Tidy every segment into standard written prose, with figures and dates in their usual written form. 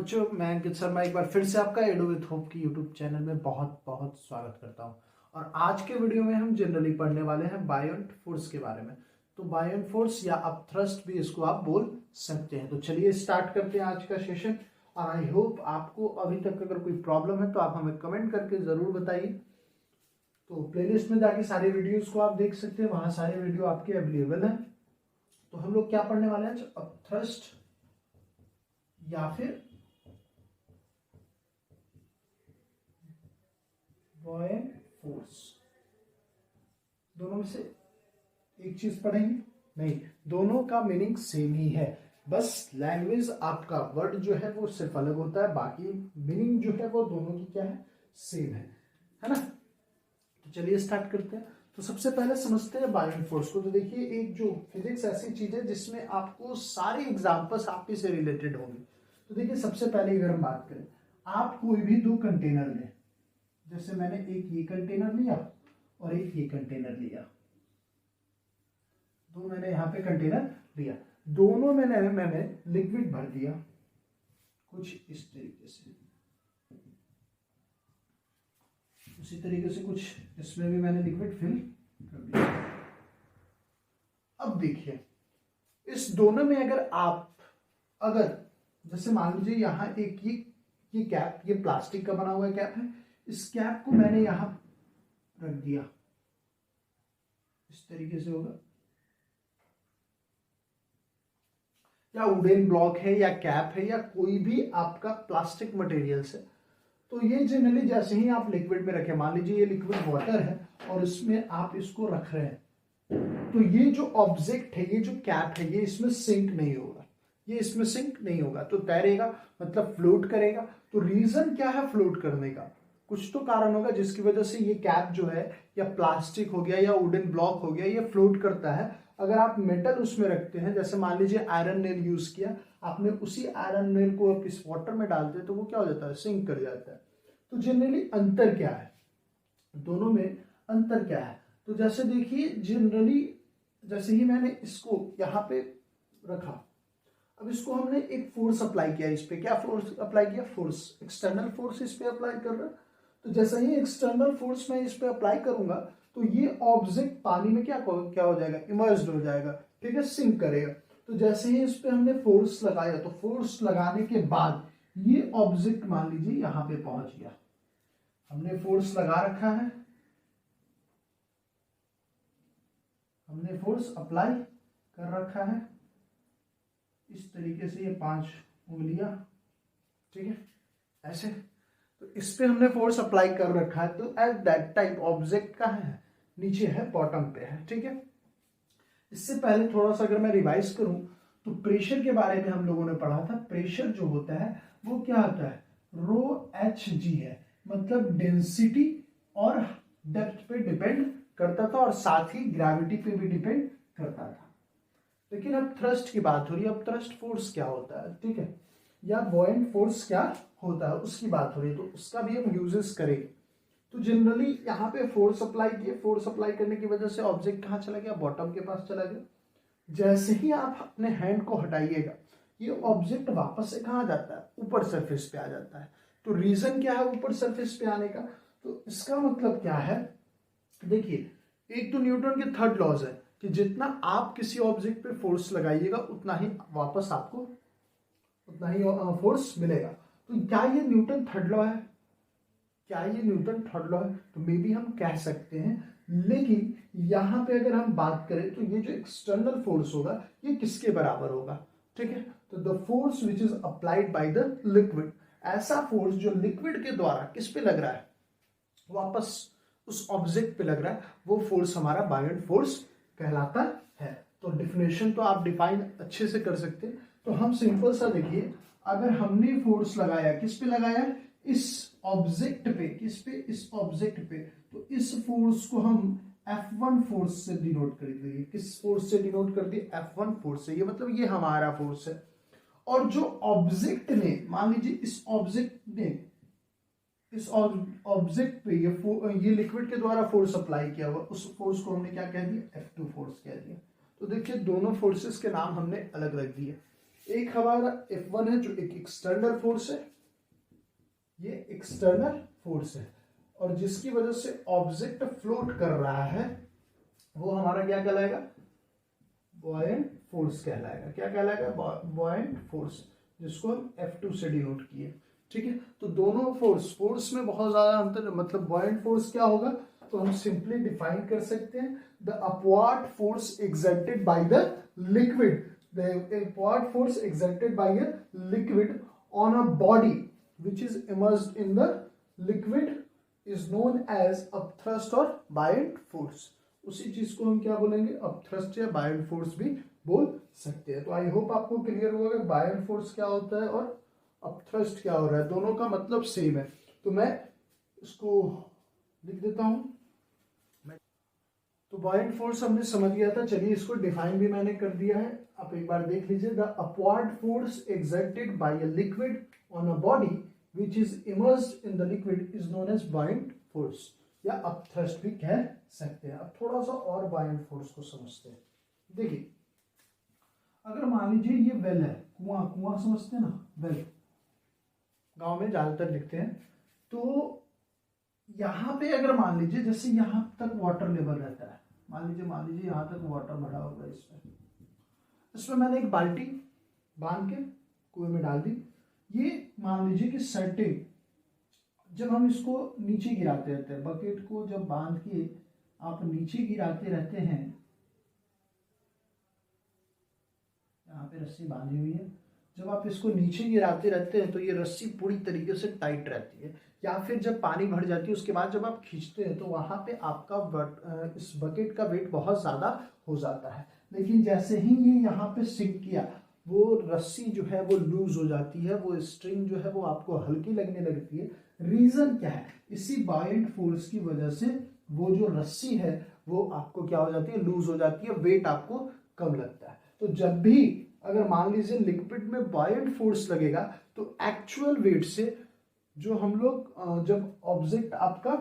बच्चों, मैं अंकित शर्मा एक बार फिर से आपका एडू विथ होप की यूट्यूब चैनल में बहुत बहुत स्वागत करता हूं। और आज के वीडियो में हम जनरली पढ़ने वाले हैं बायोंट फोर्स के बारे में। तो बायोंट फोर्स या अपथ्रस्ट भी इसको आप बोल सकते हैं। तो चलिए स्टार्ट करते हैं आज का सेशन। और आई होप आपको अभी तक अगर कोई प्रॉब्लम है तो आप हमें कमेंट करके जरूर बताइए। तो प्लेलिस्ट में जाके सारे वीडियोज को आप देख सकते हैं, वहां सारे वीडियो आपके अवेलेबल हैं। तो हम लोग क्या पढ़ने वाले हैं? अपथ्रस्ट या फिर बायोंट फोर्स, दोनों में से एक चीज पढ़ेंगे? नहीं, दोनों का मीनिंग सेम ही है, बस लैंग्वेज आपका वर्ड जो है वो सिर्फ अलग होता है, बाकी मीनिंग जो है वो दोनों की क्या है, सेम है ना। तो चलिए स्टार्ट करते हैं। तो सबसे पहले समझते हैं बायोंट फोर्स को। तो देखिए, एक जो फिजिक्स ऐसी चीज है जिसमें आपको सारे एग्जांपल्स आप ही से रिलेटेड होंगे। तो देखिए, सबसे पहले अगर हम बात करें, आप कोई भी दो कंटेनर लें, जैसे मैंने एक ये कंटेनर लिया और एक ये कंटेनर लिया, दो मैंने यहां पे कंटेनर लिया, दोनों में मैंने लिक्विड भर दिया कुछ इस तरीके से, उसी तरीके से कुछ इसमें भी मैंने लिक्विड फिल कर दिया। अब देखिए, इस दोनों में अगर जैसे मान लीजिए यहां एक ये कैप, ये प्लास्टिक का बना हुआ कैप है, इस कैप को मैंने यहां रख दिया, इस तरीके से होगा, या वुडन ब्लॉक है या कैप है या कोई भी आपका प्लास्टिक मटेरियल है। तो ये जनरली जैसे ही आप लिक्विड में रखें, मान लीजिए ये लिक्विड वाटर है और इसमें आप इसको रख रहे हैं, तो ये जो ऑब्जेक्ट है, ये जो कैप है, ये इसमें सिंक नहीं होगा, ये इसमें सिंक नहीं होगा, तो तैरेगा, मतलब फ्लोट करेगा। तो रीजन क्या है फ्लोट करने का? कुछ तो कारण होगा जिसकी वजह से ये कैप जो है, या प्लास्टिक हो गया या वुडन ब्लॉक हो गया, ये फ्लोट करता है। अगर आप मेटल उसमें रखते हैं, जैसे मान लीजिए आयरन नेल यूज किया आपने, उसी आयरन नेल को आप इस वाटर में डालते हैं तो वो क्या हो जाता है, सिंक कर जाता है। तो जनरली अंतर क्या है दोनों में? अंतर क्या है? तो जैसे देखिए, जनरली जैसे ही मैंने इसको यहाँ पे रखा, अब इसको हमने एक फोर्स अप्लाई किया इस पे। क्या फोर्स अप्लाई किया? फोर्स, एक्सटर्नल फोर्स इस पे अप्लाई कर रहा है। तो जैसे ही एक्सटर्नल फोर्स मैं इस पे अप्लाई करूंगा तो ये ऑब्जेक्ट पानी में क्या हो जाएगा, इमर्ज्ड हो जाएगा, ठीक है, सिंक करेगा। तो जैसे ही इस पे हमने फोर्स लगाया, तो फोर्स लगाने के बाद ये ऑब्जेक्ट मान लीजिए यहां पे पहुंच गया, हमने फोर्स लगा रखा है, हमने फोर्स अप्लाई कर रखा है, इस तरीके से ये 5 उंगलियां, ठीक है, ऐसे। तो इस पे हमने फोर्स अप्लाई कर रखा है, तो एट दैट टाइम ऑब्जेक्ट कहाँ है, नीचे है, बॉटम पे है, ठीक है। इससे पहले थोड़ा सा अगर मैं रिवाइज करूं तो प्रेशर के बारे में हम लोगों ने पढ़ा था। प्रेशर जो होता है वो क्या होता है, रो एच जी है, मतलब डेंसिटी और डेप्थ पे डिपेंड करता था और साथ ही ग्रेविटी पे भी डिपेंड करता था। लेकिन अब थ्रस्ट की बात हो रही है, अब थ्रस्ट फोर्स क्या होता है, ठीक है, या बायोंट फोर्स क्या होता है उसकी बात हो रही है, तो उसका भी हम यूजेस करेंगे। तो जनरली यहाँ पे फोर्स अप्लाई किए, फोर्स अप्लाई करने की वजह से ऑब्जेक्ट कहाँ चला गया, बॉटम के पास चला गया। जैसे ही आप अपने हैंड को हटाइएगा, ये ऑब्जेक्ट वापस से कहाँ जाता है, ऊपर सरफेस पे आ जाता है। तो रीजन क्या है ऊपर सरफेस पे आने का? तो इसका मतलब क्या है, देखिए, एक तो न्यूटन के थर्ड लॉज है कि जितना आप किसी ऑब्जेक्ट पे फोर्स लगाइएगा उतना ही वापस आपको उतना ही फोर्स मिलेगा। तो क्या ये न्यूटन थर्ड लॉ है? क्या ये न्यूटन थर्ड लॉ है? तो मे बी हम कह सकते हैं, लेकिन यहां पे अगर हम बात करें तो ये जो एक्सटर्नल फोर्स होगा ये किसके बराबर होगा, ठीक है, तो the force which is applied by the liquid, ऐसा फोर्स जो लिक्विड के द्वारा किस पे लग रहा है, वापस उस ऑब्जेक्ट पे लग रहा है, वो फोर्स हमारा बायोंट फोर्स कहलाता है। तो डिफिनेशन तो आप डिफाइन अच्छे से कर सकते हैं। तो हम सिंपल सा देखिए, अगर हमने फोर्स लगाया, किस पे लगाया, इस ऑब्जेक्ट पे, किस पे, इस ऑब्जेक्ट पे, तो इस फोर्स को हम F1 फोर्स से डिनोट कर दिए। किस फोर्स से डिनोट कर दिए, F1 फोर्स से। ये मतलब ये हमारा फोर्स है। और जो ऑब्जेक्ट ने, मान लीजिए इस ऑब्जेक्ट ने इस ऑब्जेक्ट पे ये लिक्विड के द्वारा फोर्स अप्लाई किया हुआ, उस फोर्स को हमने क्या कह दिया, F2 फोर्स कह दिया। तो देखिए, दोनों फोर्सेस के नाम हमने अलग रख दिए। एक हमारा F1 है जो एक एक्सटर्नल फोर्स है, ये एक्सटर्नल फोर्स है, और जिसकी वजह से ऑब्जेक्ट फ्लोट कर रहा है वो हमारा क्या कहलाएगा, बॉयंट फोर्स कहलाएगा। क्या कहलाएगा, बॉयंट फोर्स, जिसको हम F2 से डिनोट किए। ठीक है, तो दोनों फोर्स में बहुत ज्यादा अंतर, मतलब बॉयंट फोर्स क्या होगा, तो हम सिंपली डिफाइन कर सकते हैं the upward force exerted by the liquid, the upward force exerted by a liquid on a body which is immersed in the liquid is known as upthrust और buoyant force। उसी चीज को हम क्या बोलेंगे, अपथ्रस्ट या buoyant force भी बोल सकते हैं। तो आई होप आपको क्लियर होगा कि buoyant force क्या होता है और अपथ्रस्ट क्या हो रहा है, दोनों का मतलब सेम है। तो मैं इसको लिख देता हूं। तो buoyant force हमने समझ गया था, चलिए इसको डिफाइन भी मैंने कर दिया है, आप एक बार देख लीजिए। The upward force exerted by a liquid on a body which is immersed in the liquid is known as buoyant force, या अपथ्रस्ट भी कह सकते हैं। अब थोड़ा सा और buoyant force को समझते हैं। देखिए, अगर मान लीजिए ये वेल है, कुआं समझते हैं ना, वेल गांव में ज्यादातर लिखते हैं। तो यहाँ पे अगर मान लीजिए जैसे यहाँ तक वाटर लेवल रहता है, मान लीजिए यहाँ तक वाटर भरा होगा, इसमें मैंने एक बाल्टी बांध के कुएं में डाल दी। ये मान लीजिए कि सर्टेन, जब हम इसको नीचे गिराते रहते हैं, बकेट को जब बांध के आप नीचे गिराते रहते हैं, यहाँ पे रस्सी बांधी हुई है, जब आप इसको नीचे गिराते रहते हैं तो ये रस्सी पूरी तरीके से टाइट रहती है, या फिर जब पानी भर जाती है उसके बाद जब आप खींचते हैं तो वहां पे आपका इस बकेट का वेट बहुत ज्यादा हो जाता है। लेकिन जैसे ही ये यहाँ पे सिंक किया, वो रस्सी जो है वो लूज हो जाती है, वो स्ट्रिंग जो है वो आपको हल्की लगने लगती है। रीजन क्या है, इसी बायंट फोर्स की वजह से वो जो रस्सी है वो आपको क्या हो जाती है, लूज हो जाती है, वेट आपको कम लगता है। तो जब भी अगर मान लीजिए लिक्विड में बायंट फोर्स लगेगा तो एक्चुअल वेट से जो हम लोग जब ऑब्जेक्ट आपका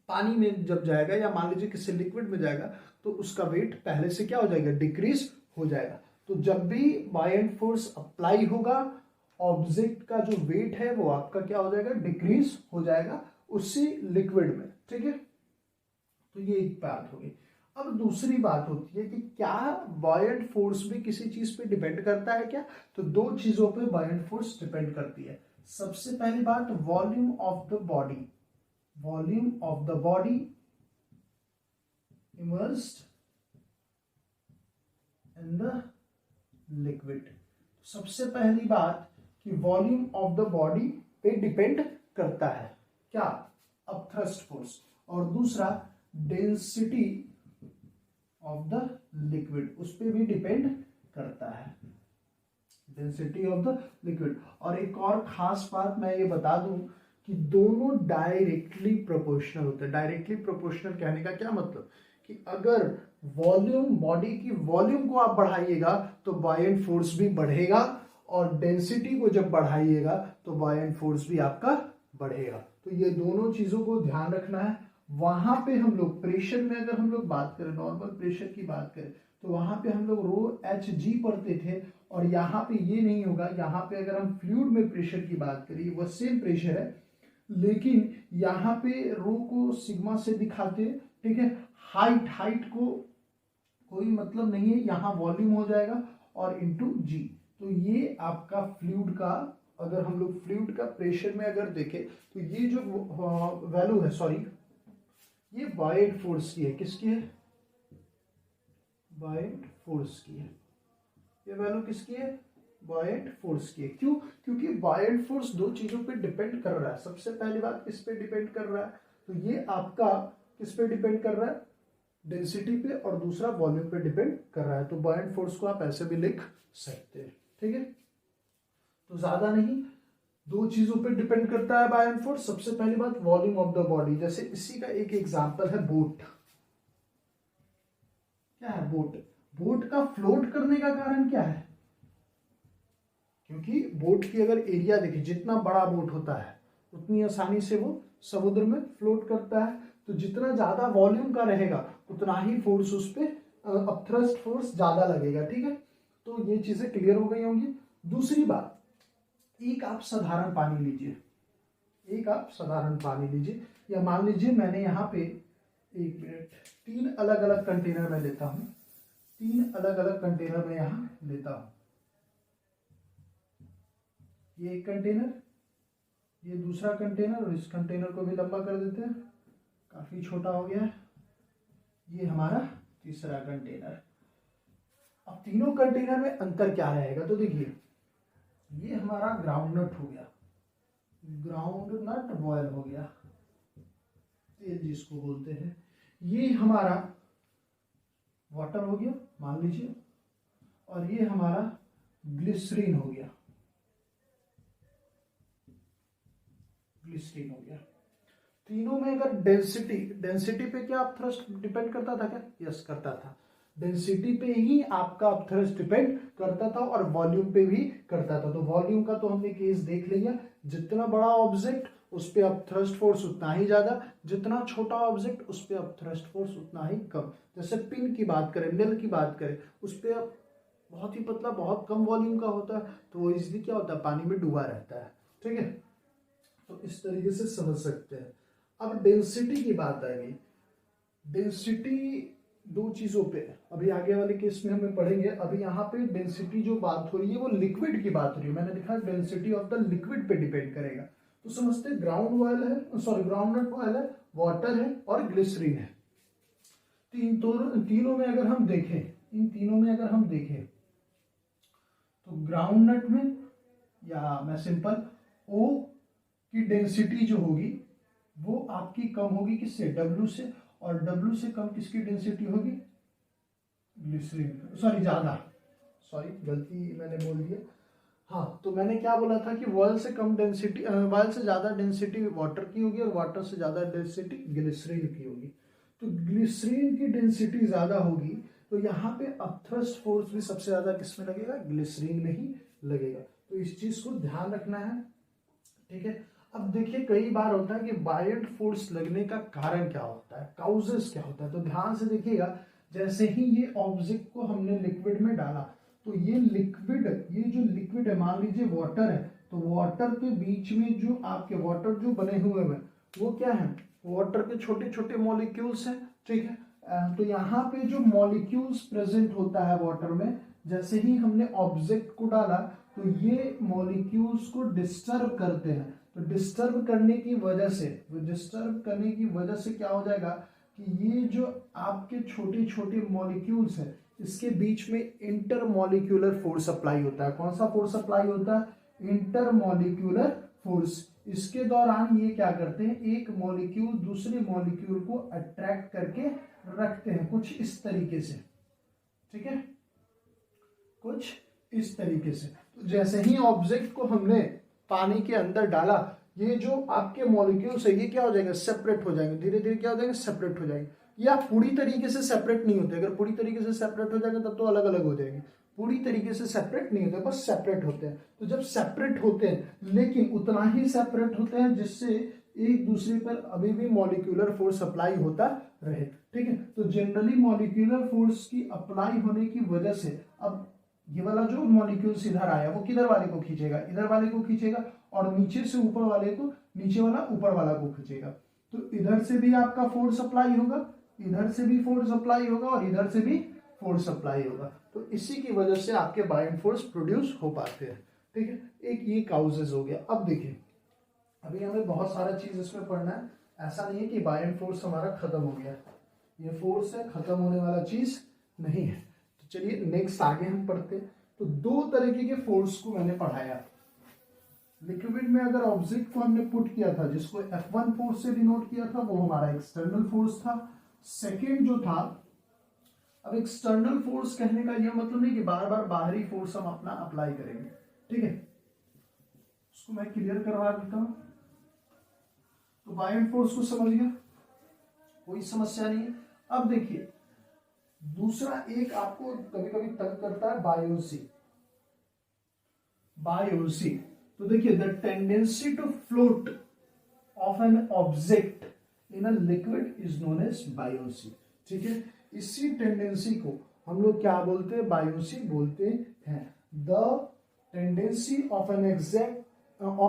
पानी में जब जाएगा या मान लीजिए किसी लिक्विड में जाएगा तो उसका वेट पहले से क्या हो जाएगा, डिक्रीज हो जाएगा। तो जब भी बायंट फोर्स अप्लाई होगा, ऑब्जेक्ट का जो वेट है वो आपका क्या हो जाएगा, डिक्रीज हो जाएगा उसी लिक्विड में। ठीक है, तो ये एक बात होगी। अब दूसरी बात होती है कि क्या बायंट फोर्स भी किसी चीज पे डिपेंड करता है क्या, तो दो चीजों पे बायंट फोर्स डिपेंड करती है। सबसे पहली बात, volume of the body, volume of the body immersed in the liquid. सबसे पहली बात कि वॉल्यूम ऑफ द बॉडी पे डिपेंड करता है क्या, अपथ्रस्ट फोर्स, और दूसरा डेंसिटी ऑफ द लिक्विड, उस पे भी डिपेंड करता है, डेंसिटी ऑफ द लिक्विड। और एक और खास बात मैं ये बता दूं कि दोनों डायरेक्टली प्रोपोर्शनल होते हैं। डायरेक्टली प्रोपोर्शनल कहने का क्या मतलब कि अगर वॉल्यूम, बॉडी की वॉल्यूम को आप बढ़ाइएगा तो बायंट फोर्स भी बढ़ेगा, और डेंसिटी को जब बढ़ाइएगा तो बायंट फोर्स भी आपका बढ़ेगा। तो ये दोनों चीजों को ध्यान रखना है। वहां पे हम लोग प्रेशर में अगर हम लोग बात करें, नॉर्मल प्रेशर की बात करें, तो वहां पे हम लोग रो एच जी पढ़ते थे, और यहाँ पे ये नहीं होगा। यहाँ पे अगर हम फ्लूइड में प्रेशर की बात करें, वो सेम प्रेशर है, लेकिन यहाँ पे रो को सिग्मा से दिखाते हैं। ठीक है, हाइट को कोई मतलब नहीं है, यहाँ वॉल्यूम हो जाएगा और इंटू जी। तो ये आपका फ्लूइड का, अगर हम लोग फ्लूइड का प्रेशर में अगर देखें तो ये जो वैल्यू है, सॉरी, ये बायंट फोर्स की है। किसकी है, बायंट फोर्स की है। ये वैल्यू किसकी है, बायंट फोर्स की है। क्यों, क्योंकि बायंट फोर्स दो चीजों पे डिपेंड कर रहा है। सबसे पहली बात किस पे डिपेंड कर रहा है, तो ये आपका किस पे डिपेंड कर रहा है, डेंसिटी पे, और दूसरा वॉल्यूम पे डिपेंड कर रहा है। तो बायंट फोर्स को आप ऐसे भी लिख सकते हैं। ठीक है, तो ज्यादा नहीं, दो चीजों पे डिपेंड करता है बायंट फोर्स। सबसे पहली बात वॉल्यूम ऑफ द बॉडी, जैसे इसी का एक एग्जांपल है बोट। क्या है, बोट। बोट का फ्लोट करने का कारण क्या है, क्योंकि बोट की अगर एरिया देखिए, जितना बड़ा बोट होता है उतनी आसानी से वो समुद्र में फ्लोट करता है। तो जितना ज्यादा वॉल्यूम का रहेगा उतना ही फोर्स उस पर, अपथ्रस्ट फोर्स ज्यादा लगेगा। ठीक है, तो ये चीजें क्लियर हो गई होंगी। दूसरी बात, एक आप साधारण पानी लीजिए, एक आप साधारण पानी लीजिए, या मान लीजिए मैंने यहाँ पे, एक मिनट, 3 अलग अलग कंटेनर में लेता हूँ, 3 अलग अलग कंटेनर में यहाँ लेता हूँ। ये एक कंटेनर, ये दूसरा कंटेनर, और इस कंटेनर को भी लंबा कर देते हैं, काफी छोटा हो गया है। ये हमारा तीसरा कंटेनर। अब तीनों कंटेनर में अंतर क्या रहेगा, तो देखिए ये हमारा ग्राउंडनट हो गया, ग्राउंडनट बॉयल हो गया, तेल जिसको बोलते हैं। ये हमारा वाटर हो गया मान लीजिए, और ये हमारा ग्लिसरीन हो गया, ग्लिसरीन हो गया। तीनों में अगर डेंसिटी पे क्या अपथ्रस्ट डिपेंड करता था क्या? यस करता था। डेंसिटी पे ही आपका अपथ्रस्ट डिपेंड करता था, और वॉल्यूम पे भी करता था। तो वॉल्यूम का तो हमने केस देख लिया, जितना बड़ा ऑब्जेक्ट उस पे अपथ्रस्ट फोर्स उतना ही ज्यादा, जितना छोटा ऑब्जेक्ट उस पे अपथ्रस्ट फोर्स उतना ही कम। जैसे पिन की बात करें, नेल की बात करें, उस पे बहुत ही पतला, बहुत कम वॉल्यूम का होता है, तो वो इजिली क्या होता है, पानी में डूबा रहता है। ठीक है, तो इस तरीके से समझ सकते हैं। अब डेंसिटी की बात आ गई। डेंसिटी दो चीजों पे, अभी आगे वाले केस में हमें पढ़ेंगे। अभी यहाँ पे डेंसिटी जो बात हो रही है वो लिक्विड की बात हो रही है। मैंने लिखा डेंसिटी ऑफ द लिक्विड पे डिपेंड करेगा। तो समझते ग्राउंड ऑयल है, सॉरी ग्राउंडनट ऑयल है, वाटर है और ग्लिसरीन है। तीनों में अगर हम देखें, इन तीनों में अगर हम देखें तो ग्राउंडनट में, या मैं सिंपल ओ की डेंसिटी जो होगी वो आपकी कम होगी किससे, W से, और W से कम किसकी डेंसिटी होगी, ग्लिसरीन, सॉरी ज्यादा, सॉरी गलती मैंने बोल दिया। हाँ, तो मैंने क्या बोला था कि ऑयल से कम डेंसिटी, ऑयल से ज्यादा डेंसिटी वाटर की होगी, और वाटर से ज्यादा डेंसिटी ग्लिसरीन की होगी। तो ग्लिसरीन की डेंसिटी ज्यादा होगी, तो यहाँ पे अपथ्रस्ट फोर्स भी सबसे ज्यादा किसमें लगेगा, ग्लिसरीन में ही लगेगा। तो इस चीज को ध्यान रखना है। ठीक है, अब देखिए कई बार होता है कि बायंट फोर्स लगने का कारण क्या होता है, काउजेस क्या होता है। तो ध्यान से देखिएगा, जैसे ही ये ऑब्जेक्ट को हमने लिक्विड में डाला, तो ये लिक्विड, ये जो लिक्विड है, मान लीजिए वाटर है, तो वाटर के बीच में जो आपके वाटर जो बने हुए हैं वो क्या है, वाटर के छोटे छोटे मॉलिक्यूल्स हैं। ठीक है, तो यहाँ पे जो मॉलिक्यूल्स प्रेजेंट होता है वाटर में, जैसे ही हमने ऑब्जेक्ट को डाला तो ये मॉलिक्यूल्स को डिस्टर्ब करते हैं। तो डिस्टर्ब करने की वजह से क्या हो जाएगा कि ये जो आपके छोटे छोटे मॉलिक्यूल्स हैं, इसके बीच में इंटरमॉलिक्यूलर फोर्स अप्लाई होता है। कौन सा फोर्स अप्लाई होता है, इंटरमॉलिक्यूलर फोर्स। इसके दौरान ये क्या करते हैं, एक मॉलिक्यूल दूसरे मॉलिक्यूल को अट्रैक्ट करके रखते हैं, कुछ इस तरीके से। ठीक है, कुछ इस तरीके से। तो जैसे ही ऑब्जेक्ट को हमने पानी के अंदर डाला, ये जो आपके मॉलिक्यूल्स है ये क्या हो जाएंगे, सेपरेट हो जाएंगे, धीरे धीरे क्या हो जाएंगे, सेपरेट हो जाएंगे। या पूरी तरीके से सेपरेट नहीं होते, अगर पूरी तरीके से सेपरेट हो जाएगा तब तो अलग अलग हो जाएंगे। पूरी तरीके से सेपरेट नहीं होते, बस सेपरेट होते हैं। तो जब सेपरेट होते हैं, लेकिन उतना ही सेपरेट होते हैं जिससे एक दूसरे पर अभी भी मॉलिक्यूलर फोर्स अप्लाई होता रहे। ठीक है, तो जनरली मॉलिक्यूलर फोर्स की अप्लाई होने की वजह से अब ये वाला जो मॉलिक्यूल्स इधर आया वो किधर वाले को खींचेगा, इधर वाले को खींचेगा, और नीचे से ऊपर वाले को, नीचे वाला ऊपर वाला को खींचेगा। तो इधर से भी आपका फोर्स अप्लाई होगा, इधर से भी फोर्स अप्लाई होगा, और इधर से भी फोर्स अप्लाई होगा। तो इसी की वजह से आपके बायंट फोर्स प्रोड्यूस हो पाते हैं। ठीक है, एक ये काउजेस हो गया। अब देखिए, अभी हमें बहुत सारा चीज इसमें पढ़ना है। ऐसा नहीं है कि बायंट फोर्स हमारा खत्म हो गया, ये फोर्स है, खत्म होने वाला चीज नहीं है। तो चलिए नेक्स्ट आगे हम पढ़ते हैं। तो दो तरीके के फोर्स को मैंने पढ़ाया। लिक्विड में अगर ऑब्जेक्ट को हमने पुट किया था, जिसको F1 फोर्स से डिनोट किया था, वो हमारा एक्सटर्नल फोर्स था। सेकेंड जो था, अब एक्सटर्नल फोर्स कहने का यह मतलब नहीं कि बार बार बाहरी फोर्स हम अपना अप्लाई करेंगे। ठीक है, उसको मैं क्लियर करवा देता हूं। तो बायंट फोर्स को समझ गया, कोई समस्या नहीं है। अब देखिए दूसरा एक आपको कभी कभी तंग करता है, बायोसी। तो देखिए, the tendency to float of an object in a liquid is known as buoyancy. ठीक है, इसी टेंडेंसी को हम लोग क्या बोलते हैं, बायोसी बोलते हैं। The tendency of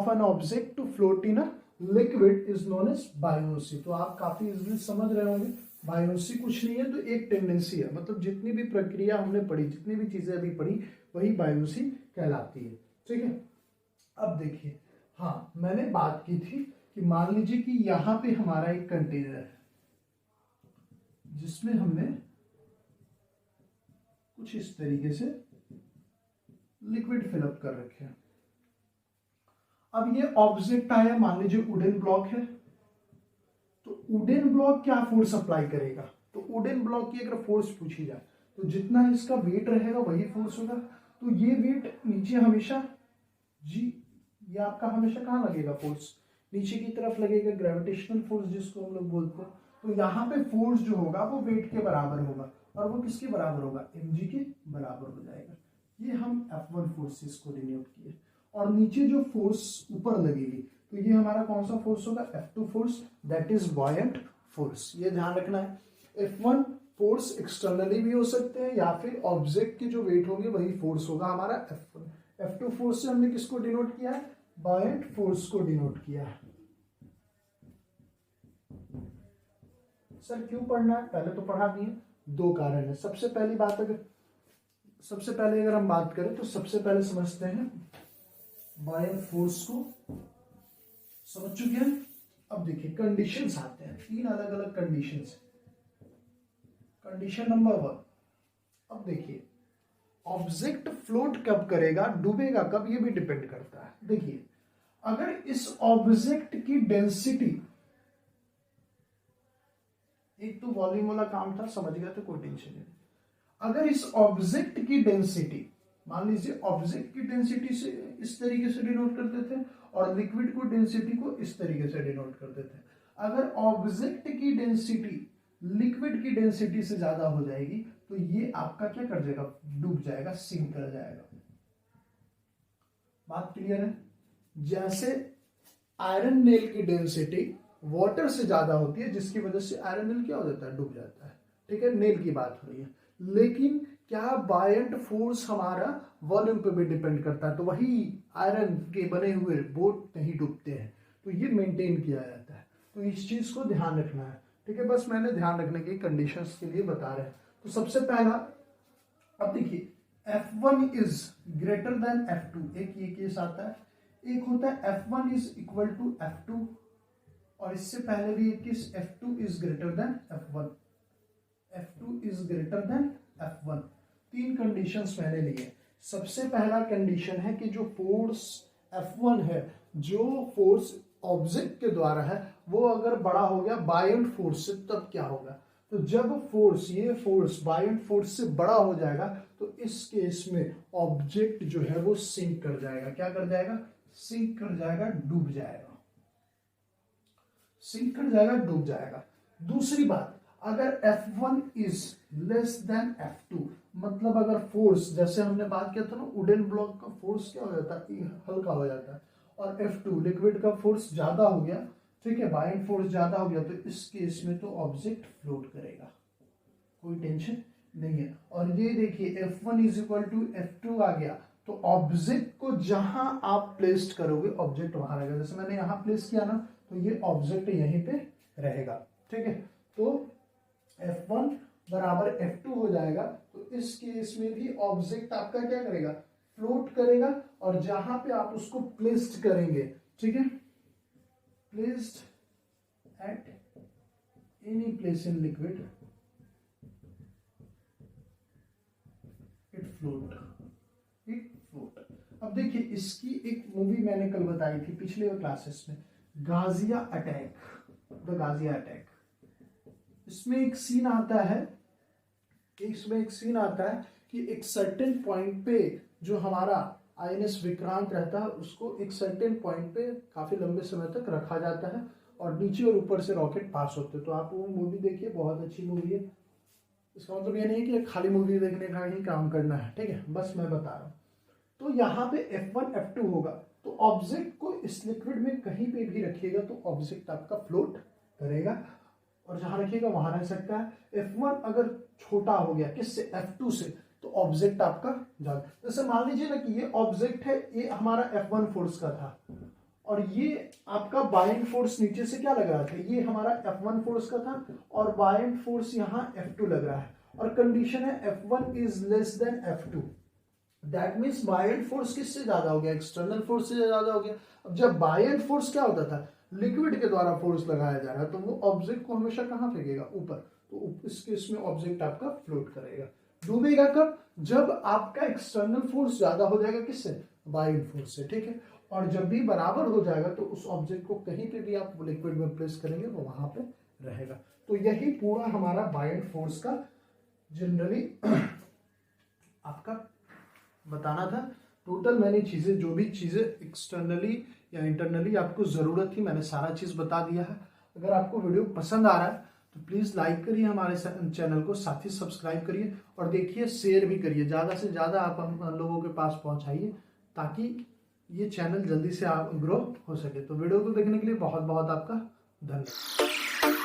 an object to float in a liquid is known as buoyancy. तो आप काफी इजीली समझ रहे होंगे, बायोसी कुछ नहीं है तो एक टेंडेंसी है, मतलब जितनी भी प्रक्रिया हमने पढ़ी, जितनी भी चीजें अभी पढ़ी, वही बायोसी कहलाती है। ठीक है, अब देखिए, हाँ मैंने बात की थी कि मान लीजिए कि यहाँ पे हमारा एक कंटेनर है जिसमें हमने कुछ इस तरीके से लिक्विड फिलअप कर रखे हैं। अब ये ऑब्जेक्ट आया, मान लीजिए वुडन ब्लॉक है, तो वुडन ब्लॉक क्या फोर्स अप्लाई करेगा, तो वुडन ब्लॉक की अगर फोर्स पूछी जाए तो जितना इसका वेट रहेगा वही फोर्स होगा। तो ये वेट नीचे हमेशा जी, ये आपका हमेशा कहाँ लगेगा, फोर्स नीचे की तरफ लगेगा, ग्रेविटेशनल फोर्स जिसको हम लोग बोलते हैं। तो यहाँ पे फोर्स जो होगा वो वेट के बराबर होगा, और वो किसके बराबर होगा, mg के बराबर हो जाएगा। ये हम F1 फोर्स इसको डिनोट किए। और नीचे जो फोर्स ऊपर लगेगी तो ये हमारा कौन सा फोर्स होगा, F2 force, that is buoyant force. ये ध्यान रखना है। F1 फोर्स एक्सटर्नली भी हो सकते हैं या फिर ऑब्जेक्ट के जो वेट होंगे वही फोर्स होगा हमारा F1। F2 फोर्स से हमने किसको डिनोट किया है, बॉयंट फोर्स को डिनोट किया है। सर क्यों पढ़ना है, पहले तो पढ़ा दिए, दो कारण है। सबसे पहले अगर हम बात करें तो सबसे पहले समझते हैं बॉयंट फोर्स को, समझ चुके हैं। अब देखिए कंडीशंस आते हैं, तीन अलग अलग कंडीशंस। कंडीशन नंबर 1, अब देखिए ऑब्जेक्ट फ्लोट कब करेगा, डूबेगा कब, ये भी डिपेंड करता है। देखिए अगर इस ऑब्जेक्ट की डेंसिटी, एक तो वॉल्यूम वाला काम था, समझ गया तो कोई टेंशन नहीं। अगर इस ऑब्जेक्ट की डेंसिटी, मान लीजिए ऑब्जेक्ट की डेंसिटी से इस तरीके से डिनोट करते थे और लिक्विड को डेंसिटी को इस तरीके से डिनोट करते थे। अगर ऑब्जेक्ट की डेंसिटी लिक्विड की डेंसिटी से ज्यादा हो जाएगी तो ये आपका क्या कर जाएगा, डूब जाएगा, सिंक कर जाएगा। बात क्लियर है। जैसे आयरन नेल की डेंसिटी वाटर से ज्यादा होती है जिसकी वजह से आयरन नेल क्या हो जाता है, डूब जाता है। ठीक है, नेल की बात हो रही है। लेकिन क्या बायंट फोर्स हमारा वॉल्यूम पे भी डिपेंड करता है, तो वही आयरन के बने हुए बोट नहीं डूबते हैं, तो ये मेंटेन किया जाता है। तो इस चीज को ध्यान रखना है। ठीक है, बस मैंने ध्यान रखने की कंडीशंस के लिए बता रहे हैं। तो सबसे पहला, अब देखिए F1 is greater than F2, एक ये केस आता है। एक होता है F1 is equal to F2, और इससे पहले भी एक case F2 is greater than F1, F2 is greater than F1। तीन कंडीशंस मैंने लिए। सबसे पहला कंडीशन है कि जो फोर्स F1 है, जो फोर्स ऑब्जेक्ट के द्वारा है, वो अगर बड़ा हो गया बायंट फोर्स से, तब क्या होगा, तो जब फोर्स, ये फोर्स बायंट फोर्स से बड़ा हो जाएगा तो इस केस में ऑब्जेक्ट जो है वो सिंक कर जाएगा। क्या कर जाएगा, सिंक कर जाएगा, डूब जाएगा, सिंक कर जाएगा, डूब जाएगा। दूसरी बात, अगर F1 is less than F2, मतलब अगर फोर्स, जैसे हमने बात किया था ना, वुडन ब्लॉक का फोर्स क्या हो जाता है, हल्का हो जाता है, और F2 लिक्विड का फोर्स ज्यादा हो गया, ठीक है, बाइंड फोर्स ज्यादा हो गया, तो इस केस में तो ऑब्जेक्ट फ्लोट करेगा, कोई टेंशन नहीं है। और ये देखिए F1 is equal to F2 आ गया, तो ऑब्जेक्ट को जहां आप प्लेस करोगे ऑब्जेक्ट वहां रहेगा। जैसे मैंने यहां प्लेस किया ना, तो ये ऑब्जेक्ट यहीं पे रहेगा। ठीक है, तो F1 बराबर F2 हो जाएगा, तो इस केस में भी ऑब्जेक्ट आपका क्या करेगा, फ्लोट करेगा, और जहां पे आप उसको प्लेस्ड करेंगे, ठीक है, placed at any place in liquid, it float, it float. अब देखिए इसकी एक मूवी मैंने कल बताई थी पिछले क्लासेस में, गाजिया अटैक, द गाजिया अटैक। इसमें एक सीन आता है, कि एक सर्टेन पॉइंट पे जो हमारा INS विक्रांत रहता है उसको एक सर्टेन पॉइंट पे काफी लंबे समय तक रखा जाता है और नीचे और ऊपर से रॉकेट पास होते हैं। तो आप वो मूवी देखिए, बहुत अच्छी मूवी है। इसका मतलब ये नहीं कि खाली मूवी देखने का ही काम करना है, ठीक है, बस मैं बता रहा हूँ। तो यहाँ पे F1 F2 होगा, तो ऑब्जेक्ट को इस लिक्विड में कहीं पे भी रखिएगा तो ऑब्जेक्ट आपका फ्लोट करेगा। और जहां रखिएगा वहां रह सकता है। F1 अगर छोटा हो गया किससे, F2 से, तो ऑब्जेक्ट आपका ज्यादा। जैसे मान लीजिए ना कि ये ऑब्जेक्ट है, ये हमारा F1 फोर्स का था और ये आपका बाइंड फोर्स नीचे से क्या लग रहा था, ये हमारा F1 फोर्स का था और बाइंड फोर्स यहाँ F2 लग रहा है और कंडीशन है F1 is less than F2। That means बायड फोर्स किससे ज्यादा हो गया, एक्सटर्नल फोर्स से ज्यादा हो गया। अब जब बायड फोर्स क्या होता था, लिक्विड के द्वारा फोर्स लगाया जा रहा है, तो वो ऑब्जेक्ट को हमेशा कहाँ फेंकेगा, ऊपर। तो इस केस में ऑब्जेक्ट आपका फ्लोट करेगा। डूबेगा कब, जब आपका एक्सटर्नल फोर्स ज्यादा हो जाएगा किससे, बायड फोर्स से, ठीक है। और जब भी बराबर हो जाएगा तो उस ऑब्जेक्ट को कहीं पे भी आप लिक्विड में प्लेस करेंगे वो वहां पे रहेगा। तो यही पूरा हमारा बायड फोर्स का जनरली आपका बताना था। टोटल मैंने चीजें, जो भी चीजें एक्सटर्नली या इंटरनली आपको जरूरत थी, मैंने सारा चीज बता दिया है। अगर आपको वीडियो पसंद आ रहा है तो प्लीज लाइक करिए हमारे चैनल को, साथ ही सब्सक्राइब करिए और देखिए शेयर भी करिए, ज्यादा से ज्यादा आप हम लोगों के पास पहुंचाइए ताकि ये चैनल जल्दी से आप ग्रो हो सके। तो वीडियो को देखने के लिए बहुत बहुत आपका धन्यवाद।